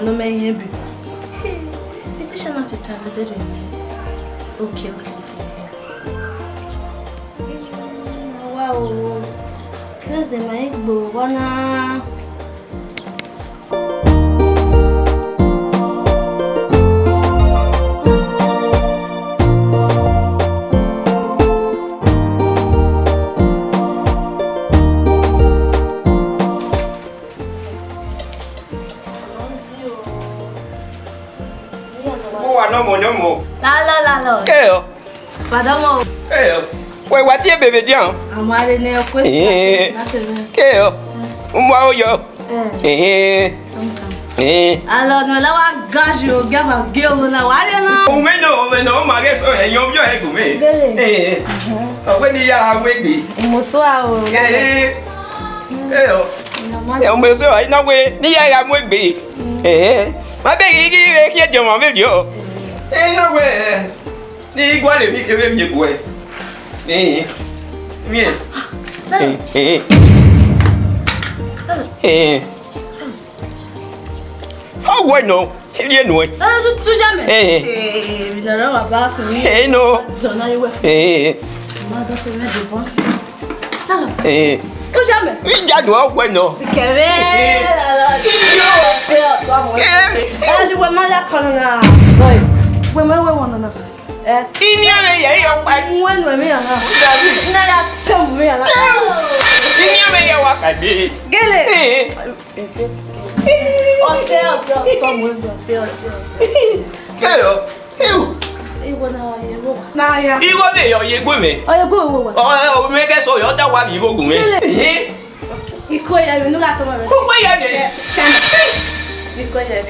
no me be. It is not a time. Okay. Wow. Let's make Bogana. No. La. Keo. Padamo. Keo. Wait, what you baby down? I'm wearing a question. Keo. Wow, yo. Alors, nous l'avons gagé au gars, ma gueule, on a waré là. Oh, mais non, ma gueule, c'est un vieux égoumé. When you are with me, Moussoir. Eu meu senhor aí não é nem é muito bem. Mas bem que é de uma vez eu. Não é. Nem igual a mim que vem me coer. Minha. Ah bueno, ele é noite. Ah, tu jamais. Não, a base. Não. Zona aí ué. Manda para me devant. Tu jamais. Já não é bueno. Se quer ver? Eu tô amor. É de uma malha canana. Vai. Vai wanna. Ini ame ya yo pa. When we me ana. Na ya tem me ana. Ini ame ya wa ka bi. Gele. Ose, tô muito, ose. Keo. Eu. Na ya. Iwo me yo ye gwe me. Oye go. O me ke so yo da wa bi go gun me. Iko ya mi nuga to ma. Ko gbe ya ni. Iko ya.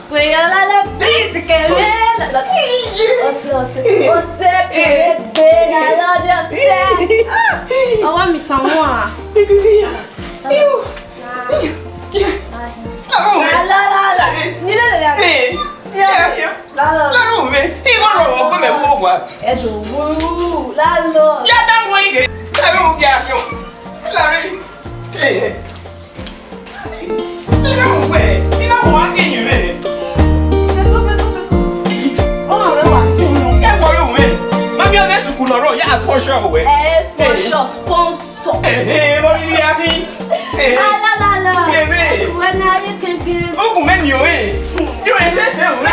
Ko ya la please ke me. Ose. Bebe na lo de ose. Awa mi tan mo a. La. Ni le ya. La me. Iwo ro ko me wo wa. E do wu. La lo. Ya da mo ige. La mo ya yo. La re. Ina mo we. Ina mo wa ke ni me. Ya sponsor we. Sponsor. Mo ni ya fi. La. Bebe. When are you can get? O ku me ni o Yo e se o. La.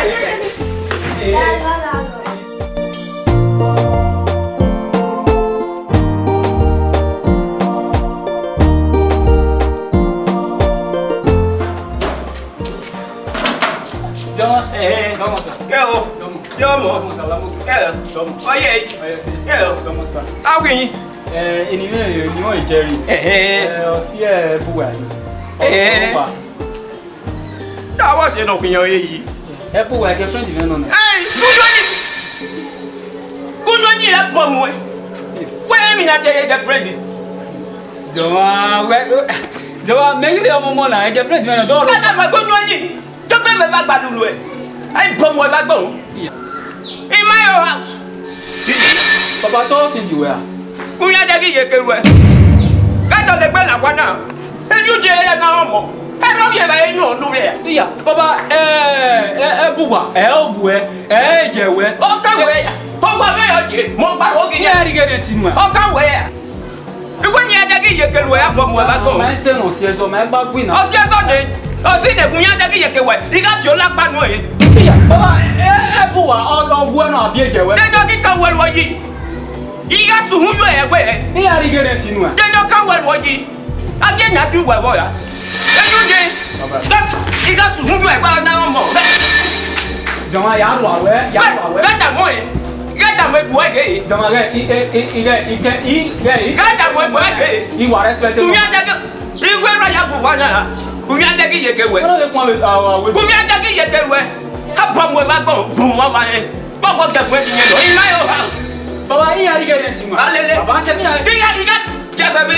Vamos. Oye. ¿Cómo está? Ah, oui. Ni Jerry. Osi buwa. Ta wa se no pinyo yi. Buwa ke friend mi no na. Kunwani la pomo. We mi na te get friend. Joma mengi le mo na get friend mi na do ro. Ata ma kunwani. To be me ba gbadulu e. Ai pomo e ba gbon. In my house. Papa talking you were. Kuya jagi yekeru e. Ka to le gbe la kwa na. Eju je e na omo. E ro ye ba enu onu be. Iya, papa buwa, ovu jewe. O ka we ya. To gba me yo je. Mo gba o gi Ya ri gere tinwa. O ka we ya. Iwo ni jagi yekeru e abo mo e ba go. Ma se no se so ma gba gbi na. O se so ni. O si de kuya jagi yekewe. Iga ti o la pa nu e. Iya, papa buwa ovu na abi jewe. De do ki kan we lo yi. Iga su hu yo e we. Ya ri gere tinwa. De do kan we lo yi. Age na tu we wo ya. Eju je. Iga su hu yo e pa na mo. Joma ya lo awe. Gata mo e. Gata mo e bu age. Joma Gata mo e bu age. Iwa respect. Kunya jagi. Igwe ra ya bu wa na. Kunya jagi yekewe. Ono le kwa we. Kunya jagi yekewe. Aba mo e ba go bu mo wa e. Baba ga gbe ni yen lo. In my house. Baba iya ri gere tinwa. Alele. Baba se mi ya. Iga jagabe.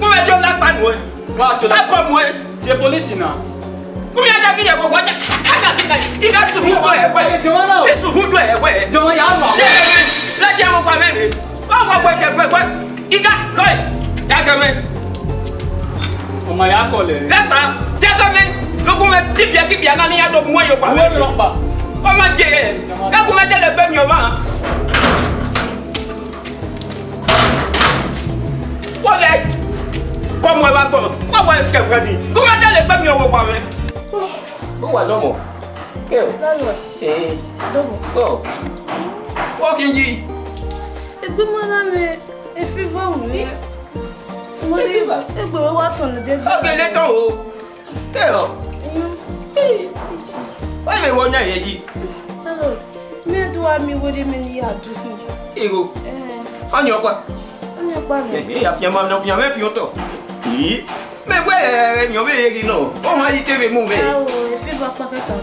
Mo be jo la pa nu e. Wa cho la. Aba mo e. Se police na. Kunya jagi ye ko wa ja. Iga su hu do e we. Joma na. Isu hu do e we. Joma ya lo. La je mo pa me. Baba ko je pe. Iga koi. Jagabe. Ọmọ ya kọlẹ̀. Gata. Jagabe. Look at the Biaki and any other way of Papa. Come on, Jay. How come I tell a baby of man? What that? Come where I go. What was get ready? Come and tell a baby of Papa. Who was no more? Go. What can you? If you want me, if you want me, what on the day? Okay, let's go. Tell. Why they want you? Hello. Me do I me with him in the yard. Ego. On your part. On your part. If your mom of your nephew, me where you really know. Oh, my TV movie. Oh, if you got pocket on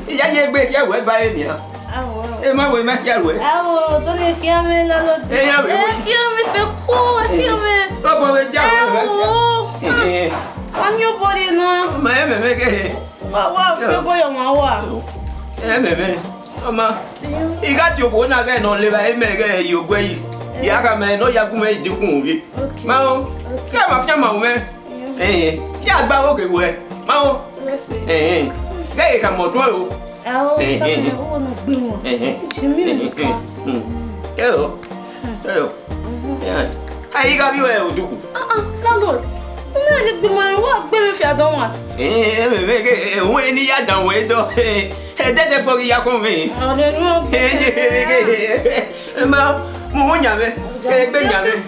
yeah, break your word by me. Oh, my way, make your way. Oh, don't you hear me? Hear me, feel cool. Hear me. Oh, I'm your body now. My make it. What feel boy on my wall? Mama, you got your one again on live. I make you way. Yaga man, no Yakume do movie. Mao, come off your mouth, man. Eh, Yagba, okay, where? Mao, eh, they come more to hello. Yeah, I got you a do. Landlord, make the money work, baby, if you don't want. When you are done with it, that's a buggy Yakome. I don't know. Munyame, Benjamin,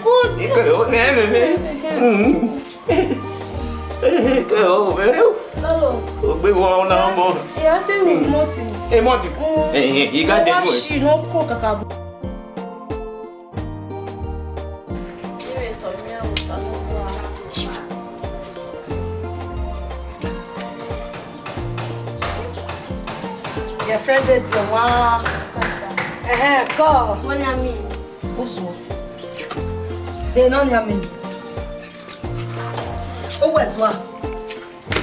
we want no more. Yeah, I think Monty. A Monty. He got that way. She no cook a cab. Your friend did your mom. Go. What do you mean? They know your mean. Oh, what's what?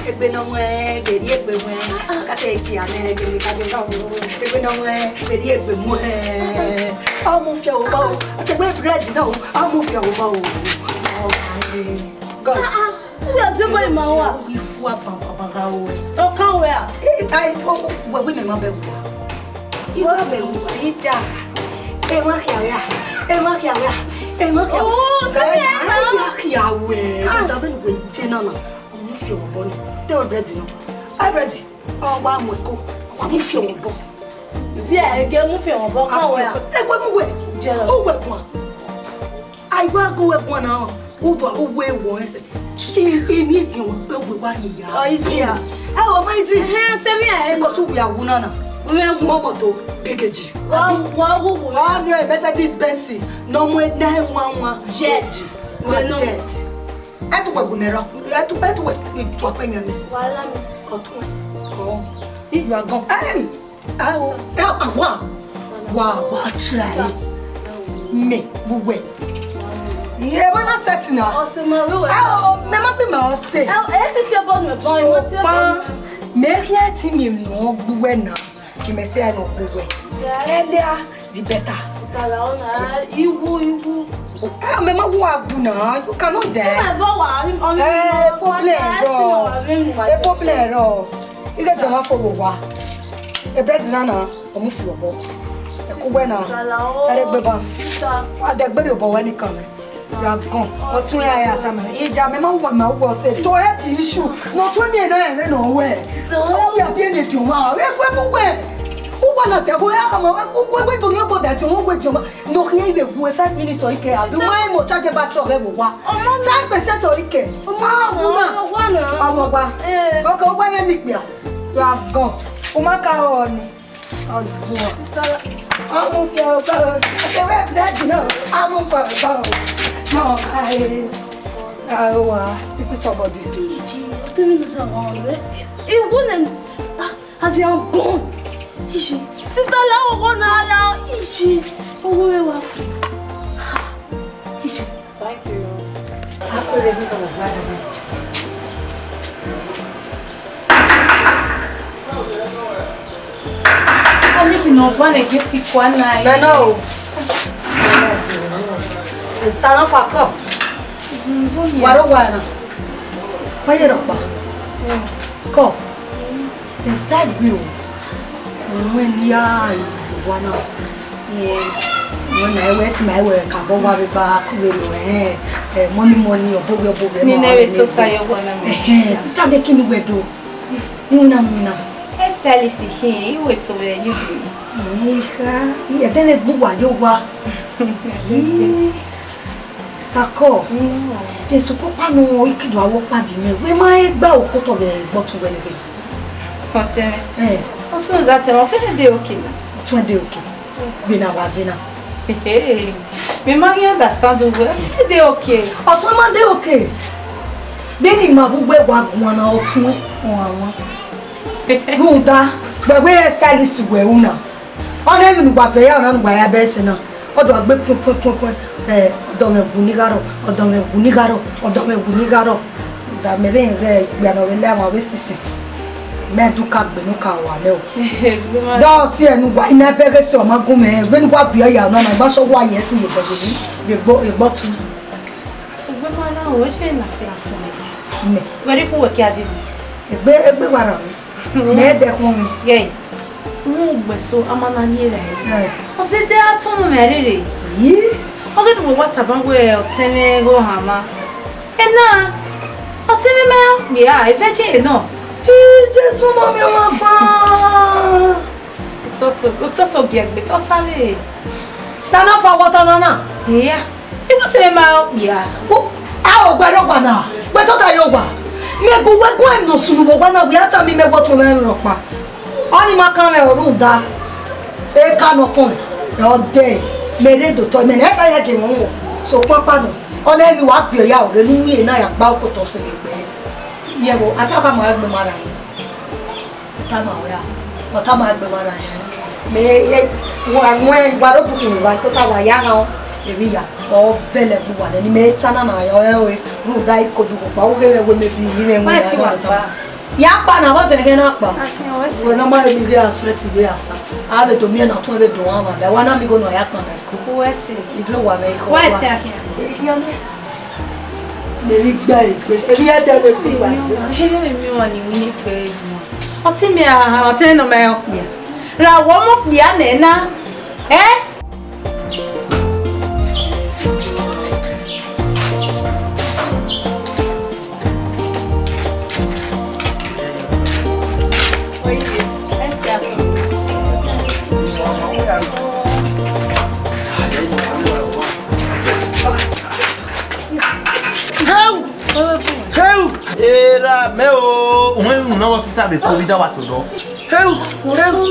If we know where they get the way, I take the aneggy, I don't know. If we know where they get the way, I'll move your bow. I can wait ready, no, I'll move your bow. Go. We are so very mal. If what Papa go. Oh, come where? I go, women, my baby. You have a little. Emma, oh, say I'm not with Jenna. I'm feel bonny. They're ready. I'm ready. Oh, one will go. I'm feel bon. Yeah, get me feel bon. Oh, well, jealous. Oh, what? I will go with one hour. Who do I wear once? She needs you. Oh, you see her. How am I see her? Send me because we are Wunana. Small motor, big edge. Oh, no, better this Bessie. No more 911. Yes, we're not dead. I took a bunera. You had to bet with dropping me. You are gone. Wow, try me. Wait. Yeah, we're not setting up. Oh, Mamma be my say. Make your team no bueno. You may say I know the way. Earlier, the better. Remember what you cannot dare. You get some for a bread nana, or move your boat. A cubana, a rebel. What the better about when you come. You are gone. Or 2 hours. Remember what my was said. To help the issue. Not 20 and no way. Oh, we are being it tomorrow. Who want to go out? We're to know that you won't wait. No, here we 5 minutes or IKEA. You might more charge a battery of every 5% or IKEA. Okay, when I meet me, you are gone. Umaka on. I'm on your boat. I'm on your boat. No, I stupid somebody. You wouldn't. Has he gone? Sister, allow one allow. Oh, thank you. I live in Ovbokhe'Dionmwan get it one night. No. It's time for cup. What a one. Oye ropa. Ko. Está bio. When ya wana. When I went my work, I bought my back with money or bogo. You never told her you want to sister making wedo. Muna. Stylist here, you wait till you be. Yeah, then it buwa yoga. Stako. There's a papa no wicked walk party me. We might bow cut of a bottle when you what's it? Also, that's a lot of day okay. 20 okay. Bina Bazina. Hey, me magi understand the word. It's day okay. Otoma day okay. Benin ma bu we wa gwana otun won. Runda, but we stylist we una. On even gba fe ya na gba ya be se na. Odo agbe pon odo me gunigaro. Da me be gba na we le ma we sisi. Me du ka gbe nu ka wa le o. Do si enu gba ina bege se o ma gun me. Gbe nu gba bi ya na na gba so wa ye ti ye bege ni. Egbo tu. Egbe ma na o je na fi afun. Me. Very cool work ya di. Egbe wara mi. Me de kun mi. Ye. Mo gbe so amana ni re. O se de atun me rere. Yi. O ge do what about we o teme go hama. Na. O teme me ya e veje no. Jesu no mi wa fa. Toto biegbe totally. Stand up for water na. Yeah. E mo teme ma ya. A o gbero gba na. Pe tota yo gba. Me go we go no sunu bo gba na we ata mi me go to na ro pa. Oni ma kan me orun da. E ka no kon. E o de. Me re do to me na ta ya ke won. So papa no. Ona mi wa fi oya o re nu ye na ya gba ko to se gbe. Yebo ataka ma agbe mara yin. Tama oya. Otama agbe mara yin. Me won igbaro tu kun wa to ta wa ya ran ebi ya. O vele bu wa ni me tana na yo e ru dai ko du pa o gele we me bi ire mu ya. Ya pa na bo se ke na pa. We na ma bi asret bi asa. A be do mi na to be do wa ma. Da wa na mi go no ya pa na ko. Wo ese. Iglo wa me ko. Wa ti akia. Ya me. Ebi gba igbe. Ebi ya de be gba igbe. Hele mi wa ni mi ni pe mo. Oti mi a oti no me o pia. Ra wo mo pia na na. Era meu, um hospital be COVID was so.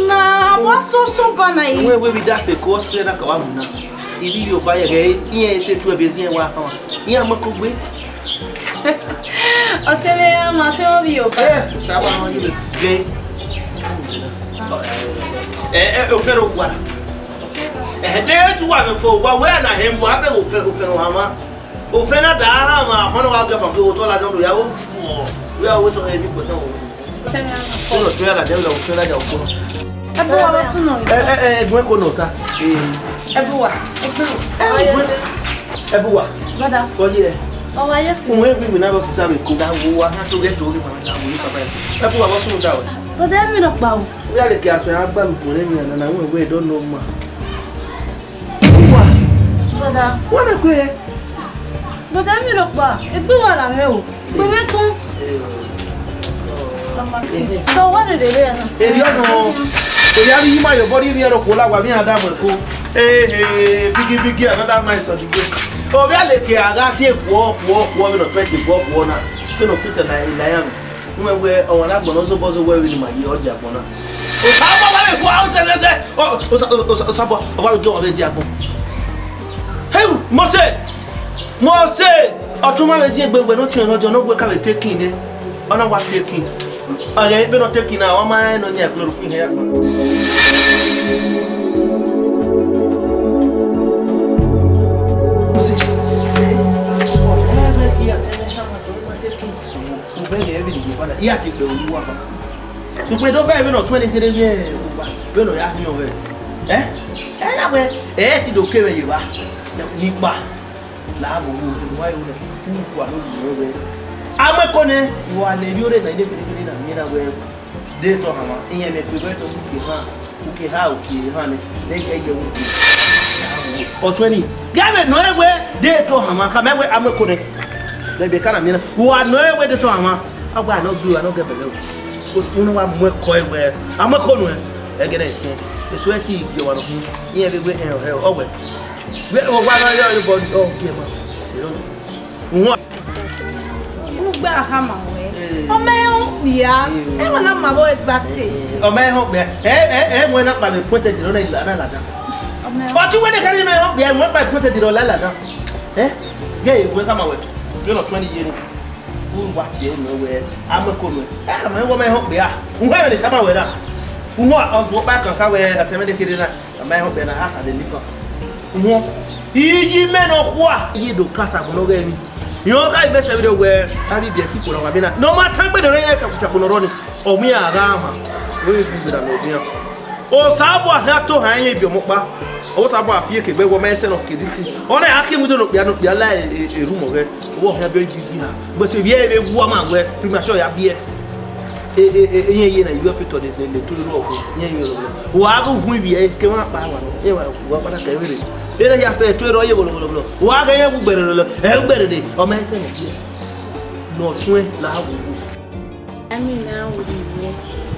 Na so bana yi. We be that se ko hospital na ka wa mu na. Ibi yo ba ye ge, yin se tu e bezin wa kan. Yin amako gbe. O te me ma te o bi yo pa. Sa wa no yi ge. O fero gwa. De tu wa me fo wa we na hem wa be o fero wa ma. O fena da ha ma hono wa ga fa ko to la do ya o. We are waiting for every person. So no try la dem la o fena ja o ko. Ebuwa ba suno. Egwe ko no ta. Ebuwa. Ebuwa. Bada. Ko jire. O wa yesi. Unwe bi na hospital be ko da wo wa ha to get to ri ma da wo so ba. Ebuwa ba suno da we. Bada mi no pa o. We are the gas we agba mi ko ni na we don't know ma. Ebuwa. Bada. Wana ko e. Bada mi no pa. Ebuwa la me o. Gbe me tun. So what did they do? Eri ono. Eri ari yima your body ri ero ko la wa mi ada mo ko. Bigi another man so the go. O bi ale ke aga ti epo we no 20 po na. We no fit na ila am. We o wana gbo no so bozo we ri ma yi oja gbo na. O sa bo wa le ko o se. O sa bo o ba go o be di apo. Hey, Mose. Otuma we si egbe no tun lojo no gbe ka be taking de. Ona wa taking. Okay, be not taking now. Am I no nya chloroquine here? See. So we don't buy no 23 years. We no ya ni o we. Na we ti do ke we yi wa. Ni pa. La bo wo wa yo le ku kwa no we. amekone wa le yore na ile bele na mina we de to hama iye me pe to su ke ha ne le ke ye wu o 20 gabe no ewe de to hama ka mewe amekone le be kana mina wa no ewe de to hama agba no gbe wa no gbe bele o unu wa mo ko ewe amekono e gele sin so eti igbe wa no iye be gbe owe we wa no yo body oh be ma you know gba hama we o me o bia e mo na ma bo gba stage o me ho bia mo na pa me pointed no na la da o ti we de kari me ho bia mo pa pointed no la da ye we kama we you know 20 years who what you know we amakono kama we me ho bia we kama we da who of back kan we atemede kiri na me ho bia na asa de liko who iyi me no kwa yi do kasa no ga mi yo ka ibe se video we ari bia ki ko na bina no ma tan gbe de re fa ko no ro ni o mi ara ma we bi da no bia o sabo na to han ye bi mo pa o sabo afie ke gbe wo ma se no ke disi o na aki mu do no bia la eru mo ge wo ha be ji bi ha bo se bi e be wo ma we primasho ya bi ye na you fit to the to ro ko ye wa go hu bi e ke ma pa wa no e wa pa na ka we ere ya fe to ro ye bolo wa ga ye bu gbere de o ma se ni no tun la wu ami na wo ni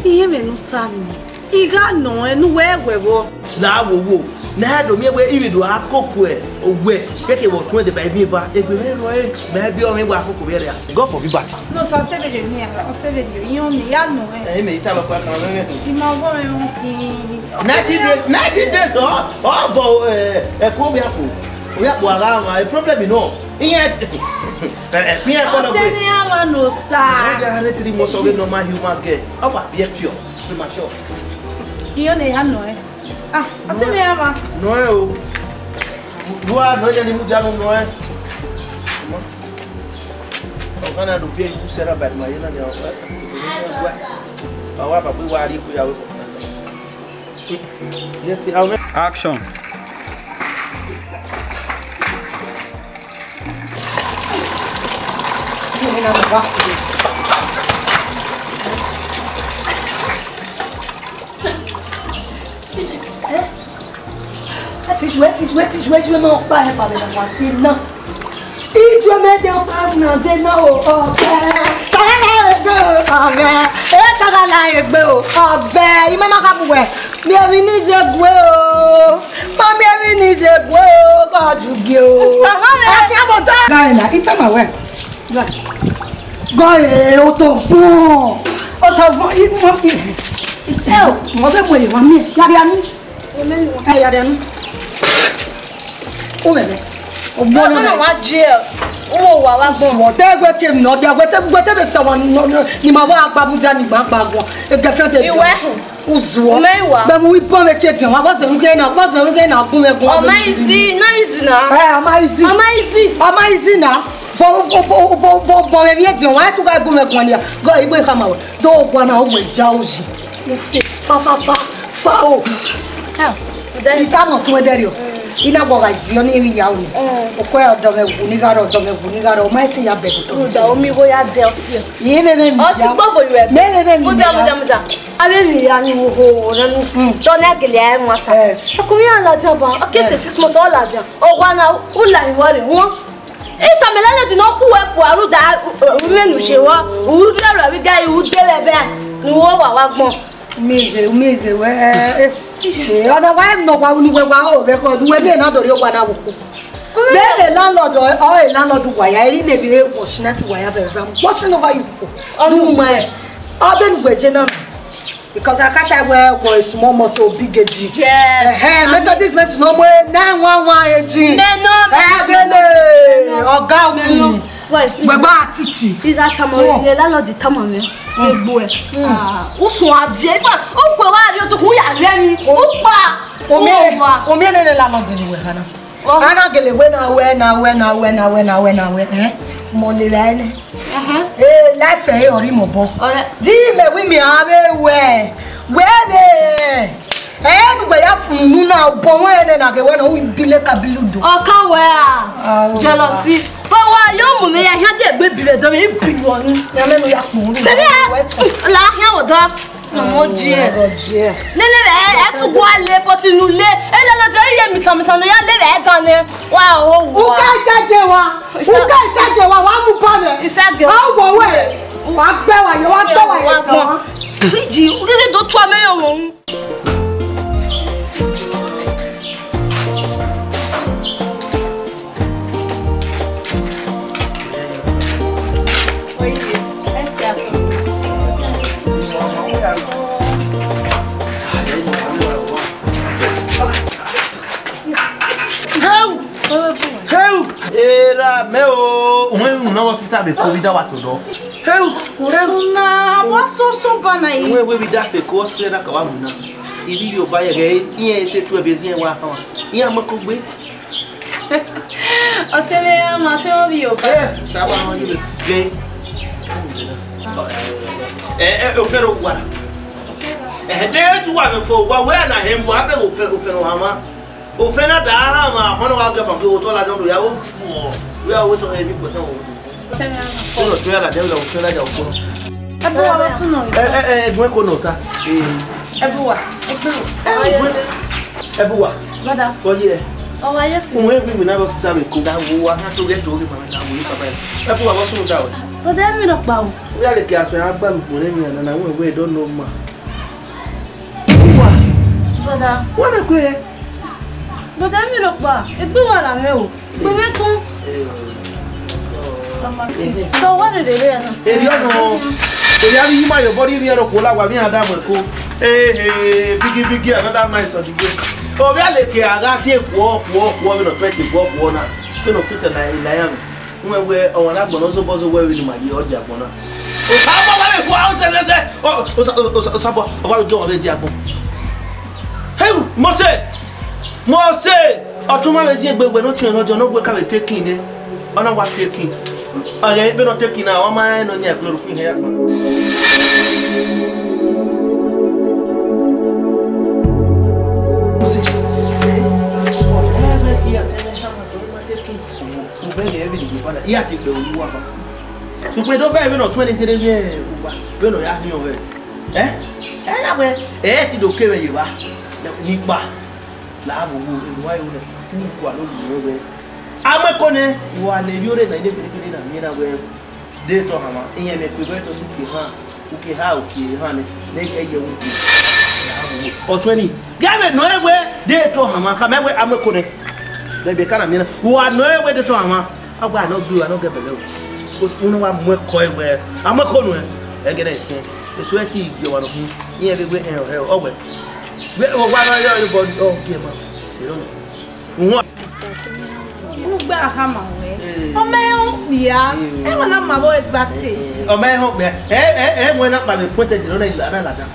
iye me no ta ni iga no enu we gwebo la wo na do mi we imi do akoko e ogwe keke wo tun de ba bi va e gbe me ro e ba bi o mi wa akoko be re go for bibat no so se ve ni o se ve ni yo ni ya no e me ita lo kwa kan me ti ma bo e won ki 90 days for e ko bi apo we apo ara problem no iye mi e ko lo se ni ama no sa o ga 3 months of normal human girl o ba be pure premature iyo ne ya no ati me ama no o duwa no je ni mu ja no o kana do pe ku sera ba ma yena ni o wa ba wa ri ku ya we Action. Je m'en pas par la moitié, non. Et je mets des pas non, il m'a marqué. Bienvenue, je bois. Bienvenue, je bois. Pas du gueux. Gaëna, it's a ma ouais. Gaël, autofond. Autofond, il m'a dit. Eh, moi, je vais moi, mais y'a rien. Eh, y'a rien. Oh, mais. Oh, bon, non, moi, Dieu. Oh, wa bon. T'es que non, dia gote be sawa ni ma wa babuja ni gbagba go. E girlfriend de. Iwe. Uzo. Mewa. Be mu ipo me kete wa bo se nke na gun me gun. O ma izi na. Eh, o ma izi na. Bo me vie di wa tu ga gun me gun ni. Go igbe kama we. Do gwa na o we ja oji. Mo fe fa o. Ah. Ita mo tun ederi o. Ina boga yo ni ya oni oko e odo me guniga ro mai ti ya bebuto da omi go ya delsi ye me o si gbo fo you me muda abe mi ya ni wo ranu to na gele ai nwata akumi ala jaba akese 6 months all aja o gwa na ula ni wori won ita melele di no ku we fu aru da menu se wo u dero wi ga u dele be ni wo wa gbon mi we otherwise no wa ni we wa o be ko we be na dori o wa na wo be the landlord or a landlord wa ya ri ne be watching that wa ya be ram watching over you do my oben gbeje na because I can't wear go a small motor big edi this mess no more 911 edi no oga mi gbagba atiti ira tamo ile landlord tamo mi egbo e o sun avie fa o pe wa ri o to ku ya re mi o pa o mi ne landlord ni we kana ana gele we na we mo le la ele life e ori mo bo di me wi mi abe we nugbe ya fununu na bo won ene na ke we na o bile kabiludo o kan we jealousy but wa yo mo me ya hia de baby le do me bi won. Ya me no ya kun. Se bi la hia wo do. No mo ji e. Nele e tu go ale poti nu le. E le lo do ye mi tan no ya le e gan ni. Wa o wo. Uka isaje wa wa mu pa me. Isage. Wa wo we. Wa gbe wa ye tan. Friji, o gege do to ameyo won. Era meu, no hospital be COVID was do. Na, wa so bana yi. We be that se ko hospital na ka wa mu na. Ibi yo ba ye ge, yin se tu e bezin wa ha. Yin amako gbe. O te me ma te o bi o pa. Sa ba no yi ge. O fero wa. De tu wa me fo wa we na hem wa be o fero ha ma. O fena da ha ma hono wa ga fa ko to la do ya o fu we are waiting e bi ko tan o no to ya la de la o fena ja o ko Ebu wa so no gwe ko no ta Ebu wa Ebu wa Bada ko ye o wa yes we bi na hospital be ko da wo wa ha to get to ri ma da wo ni so ba Ebu wa so no da we Bada mi no pa o we are le ke aso ya gba mi ko ni na we don't know ma wa Bada wona ko ye Bada mi no pa Ebu wa la me o Gbe me tun So what did they do? No. You my body we are cola wa mi ada mo ko. Bigi another man so the game. O bi ale ke aga ti wo we no 20 wo na. So no fit na yam. We on la gbono so bozo we ni ma ye oja gbona. O sa bo wa le ko o se. O sa bo o wa ge wa be di agbon. Hey, Mose. Otuma we si egbegbe no tun lojo no gbe ka we taking ni. Ona wa taking. Okay, be not taking now. Am I no nya chloroquine here? So we don't buy no 20 years. We no ya ni o we. Na we ti do ke we yi wa. Ni pa. La wo wo wa yo le. Ni kwa lo ni we. Amekone wa le yore na ile kile na mina we de to hama iye me ku beto su ki ha ne ke ye wu o 20 gabe no ewe de to hama ka mewe amekone le be kana mina wa no ewe de to hama agba no du no gebe le o unu wa mwe ko ewe amekonu e gede sin te so eti igbe wa no hu iye be gbe ogbe we o wa no yo bo o ki ma you Ugba hama we. O me o ya. E wona ma bo egba stage. O me ho be. Mo na pa me pointed no na la da.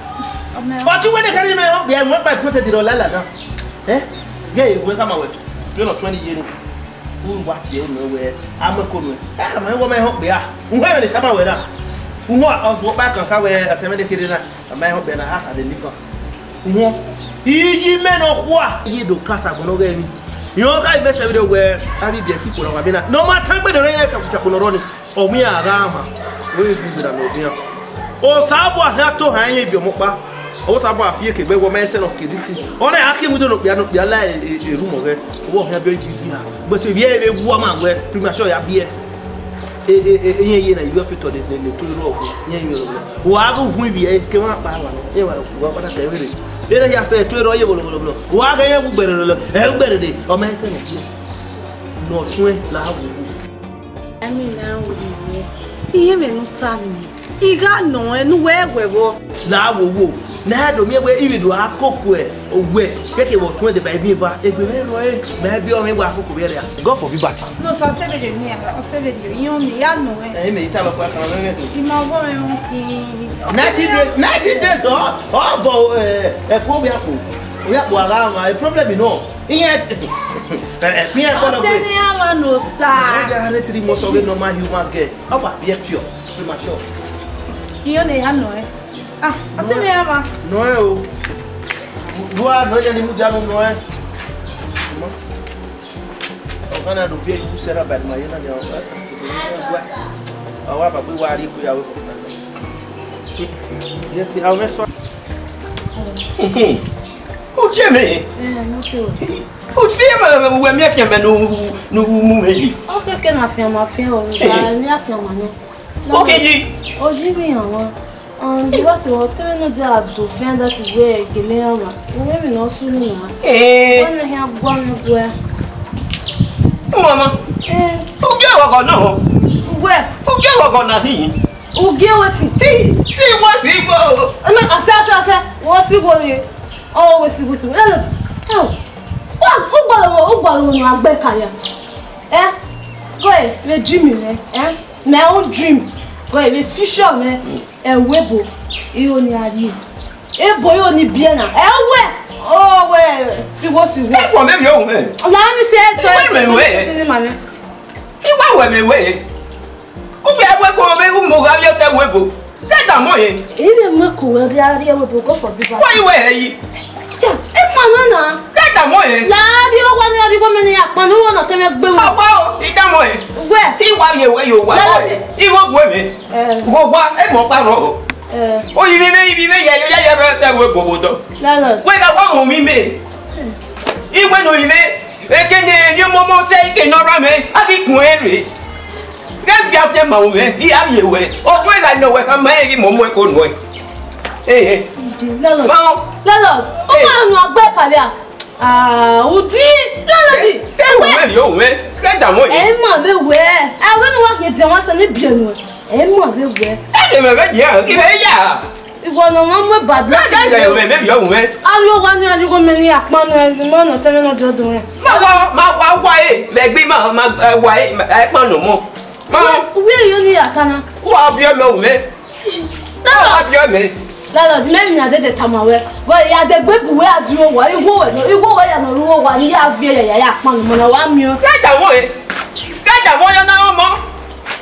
O me. But you when they carry me ho be mo pa pointed no la da. Yeah, we come away. You know 20 years. Who what you know where I'm a cool. E ka me wo me ho be a. Who when they come away da. Who us wo back kan ka we ateme de kiri na. Me ho be na hasa de liver. Who yi me no kwa. Yi do kasa go no ga mi. You know, I best every where I be people on Wabina. No matter where the rain of Sakunoni or me Arama. Where is the Nobia? Oh, Sabwa had to hang your mopa. Oh, Sabwa, Fieke, where were men of Kidisi. Only I came with the a room of it. What have you here? But if you have a woman where premature beer. You have to the 2 row. Who are going to be a came up by one. Ele ya fe tu ro ye bolo wa ga ye bu gbere lo e gbere de o ma se no tun la wo Ami na wo ni iye me no ta ni iga no enu we wo la wo na do mi we imi do akoko e owe keke wo tun de ba bi va e gbe me ro e ma bi o mi gba akoko be re God for be back no so se be de ni o se be de yon ni ya no e me ita lo pa kan lo me ki ma wo me won ki 90 days oh for e ko bi apo o ya po ara ma problem no iye mi e ko lo se ni awa no sa o ja 3 months of normal human girl o pa be pure premature iyo ne ya no ase me ama no o Dua no ya ni mu ja no o kana do be ku sera bad ma yana ya Oh, what about we worry we are. Yes, I will so. Who Jimmy? Not sure. Who fear when me after me no movie. Okay, can I feel my feel? Me after money. Okay, Oh, Jimmy, because you are telling us that to find that way, Gilema. Women no sooner. When I have gone where? Mama. Who get what no? Where? Who get what na he? Who get what? See what's he go? I mean, I said, what's he going? Always go to. Oh, what back here? Eh? Go ahead, we dreaming, eh? My own dream. Go ahead, we fisherman and webo. You only are you. Eh, boy, only Biana. Eh, oh, well, see what's you want. What maybe young man? Lani said, He went away. Who get what go away who move out your webo? Get that money. Even Mako will be out here with go for people. Why way? Manana. Get that money. Lad, you want to go many up, man, who want to tell me. Wow, he that money. Where? He want you where you want. He won't women. Go what? A more power. Oh, you may be that webo. Where I want me made. He went on me. Again, your mama say, cannot run me. I be query. Get me after my woman. He have you way. Oh, when I know where I'm making more good way. Eh, Lalo, oh, no, back there. Ah, Udi, Lalo, tell me, you way. Get that money. Emma, beware. I won't walk into once and a piano. Emma, beware. Give a yeah. It was no one but maybe young man. I know one year you go many a man and the man of telling of your doing. My why, like be my why, I want no more. Where you need a canna? What your low man? What your man? Lalo, the men are dead at Tamawe. Well, you are the baby where do you want? You go away and rule one year of year, man, when I want you. Get that way. Get that way no more.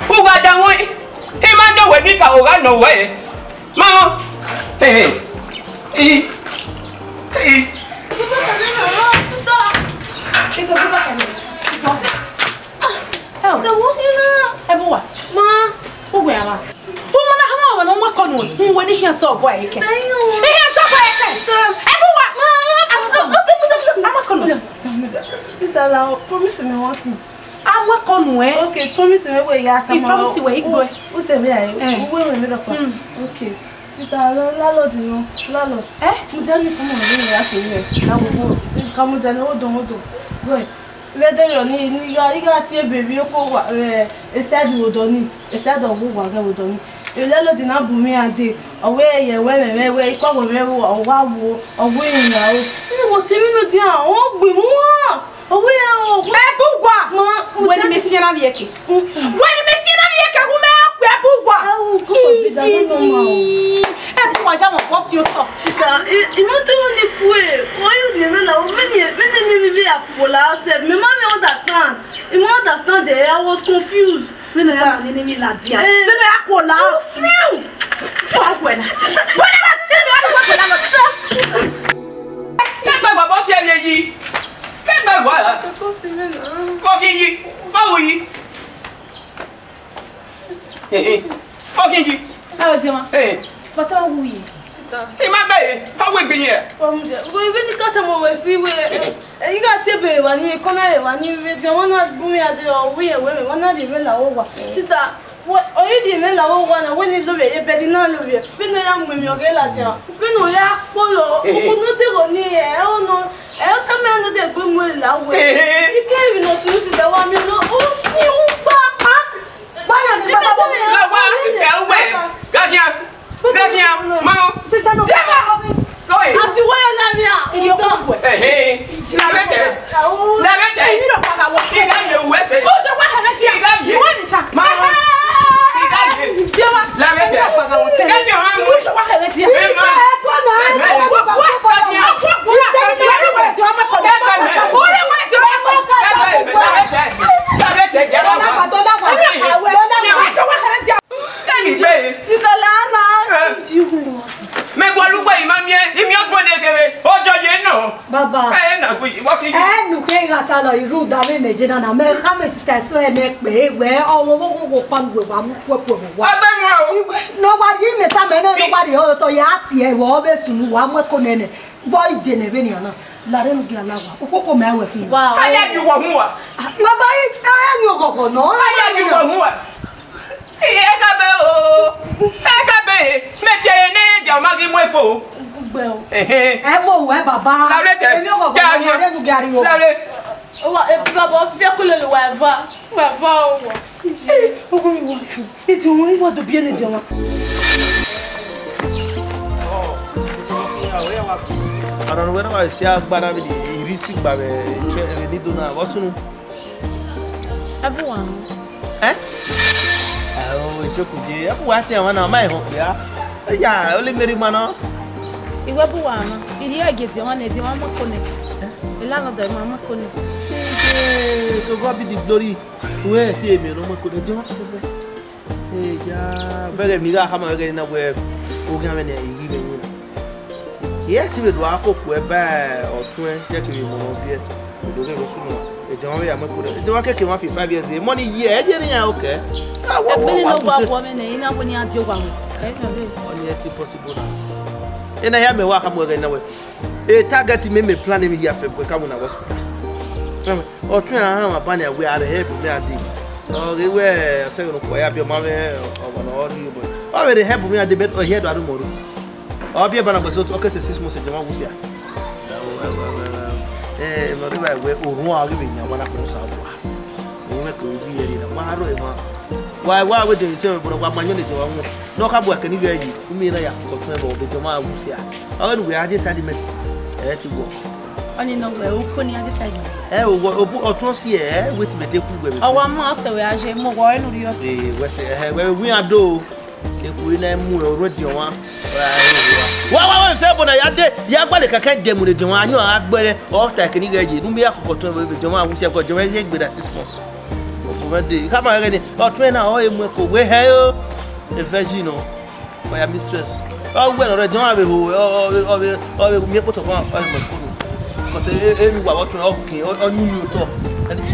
Who got that way? He might know when you can run away. Mama. Hey. Everyone. Ma, who were I? Who want to have on who when he has so boy? He has so boy. Everyone. Sister, promise me one thing. I'm work on way. Okay, promise me where you are. You promise where you go. Who said we okay. Sister, Lalo, you know, Lalo. You tell me come on, you ask me. Now we go. Come on, hold on. Go. Whether you got a baby, a sad woodoni, a sad of woodoni. You Lalo did not boom me a day. Away, women, where you come with or wow, or winning now. What do you know? Oh, be more. When you miss your Vicky. When you miss your Vicky, who what's your talk? Sister, you want to only queer. Why you never know many Pola said, my mommy understand. You understand there, I was confused. When I have an enemy like that, then I Pola. But how are we? Sister. Hey, my baby, how we be here? We really got them over see where you got to be when you come when you one not booming at the way women, one not even over. Sister, what are you doing? One when you love it, but not love it. We know young women, your girl at you. We know ya, Polo, who not the near, oh no, I'll tell me under the boom will love way. You can't even know, sister, one you know, oh, see you back. Got here. Mama, sister, no. Go ahead. Auntie, why are you in your company? Hey, you don't want to walk in your West. Oh, so what have you? What is that? Mama, salo iru da me mejina na me ka me sister so e me pe we owo wo pangwe wa mu popo wa nobody me ta me nobody o to ya ti e wo be sunu wa mo ko nene void de ne be ni ona la re mu gi alawa opoko me we ki wow aya bi wo hu wa baba yi aya ni okoko no aya bi wo hu wa e ka be me che ne ja ma gi mo efo mo we baba emi okoko la re mu gi ari o wa e baba fi akule le wa va o wa ogo mi wa fu e ti won wa do bi ene je wa I don't know when I see a banana receipt by the Dona. What's soon? everyone Oh, joke with you. What I want to my home, yeah, only very man. iwe bu wa ma iri ageti won e di won mo kone ilana do mama kone To God be the glory. Where see me no more could do. Hey, yeah, very mira hammer again where Ogamene give me. Yes, we do a cook where or 20 more beer. We don't go soon. The John, I'm going to came off 5 years. Money, yeah, okay. I want woman in a when you are your one. Only it's impossible. And I have me walk more than away. A target made me planning here for coming to hospital. Or 2 hours, a banner we are the help me. Oh, they were saying, I have your mother or one or you. Already help me at the bed or here to tomorrow. I'll be about to talk 6 months in Jamasia. Why would you say, but my unit no cab work any way? You mean I have control the Jama Wusia. Oh, we are decided to walk. Only know where Ukuni are deciding. Or to see with me take with one master, we are more royal. We are do. If we name already one. Wow, say, but I had Yabalika can't dem with the Jama, you are better or taking it. You may have got with Jama, who have got Jama with assistance. Come on, or train our way hell, a virgin or your mistress. Oh, well, already or we put upon because everyone what to okay or new talk and it's